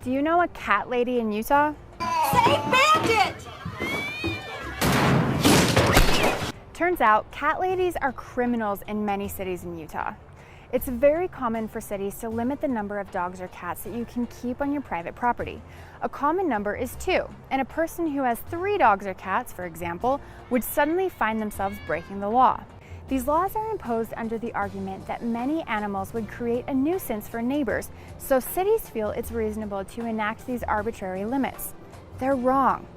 Do you know a cat lady in Utah? Say bandit! Turns out, cat ladies are criminals in many cities in Utah. It's very common for cities to limit the number of dogs or cats that you can keep on your private property. A common number is 2, and a person who has 3 dogs or cats, for example, would suddenly find themselves breaking the law. These laws are imposed under the argument that many animals would create a nuisance for neighbors, so cities feel it's reasonable to enact these arbitrary limits. They're wrong.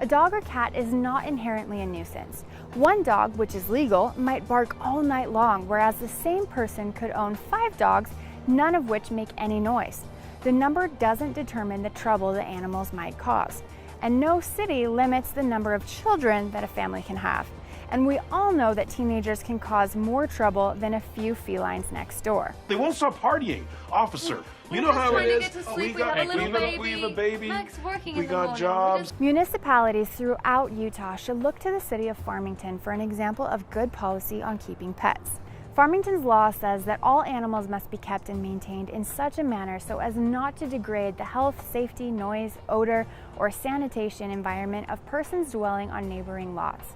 A dog or cat is not inherently a nuisance. One dog, which is legal, might bark all night long, whereas the same person could own 5 dogs, none of which make any noise. The number doesn't determine the trouble the animals might cause. And no city limits the number of children that a family can have. And we all know that teenagers can cause more trouble than a few felines next door. They won't stop partying. Officer, you know how it is. We have a little baby. We have a baby. Mike's working We in the got morning. jobs. Municipalities throughout Utah should look to the city of Farmington for an example of good policy on keeping pets. Farmington's law says that all animals must be kept and maintained in such a manner so as not to degrade the health, safety, noise, odor, or sanitation environment of persons dwelling on neighboring lots.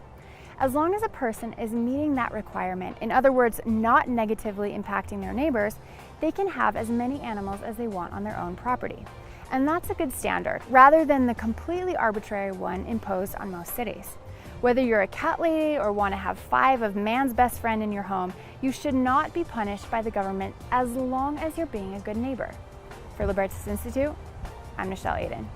As long as a person is meeting that requirement, in other words, not negatively impacting their neighbors, they can have as many animals as they want on their own property. And that's a good standard, rather than the completely arbitrary one imposed on most cities. Whether you're a cat lady or want to have 5 of man's best friend in your home, you should not be punished by the government as long as you're being a good neighbor. For Libertas Institute, I'm Michelle Aiden.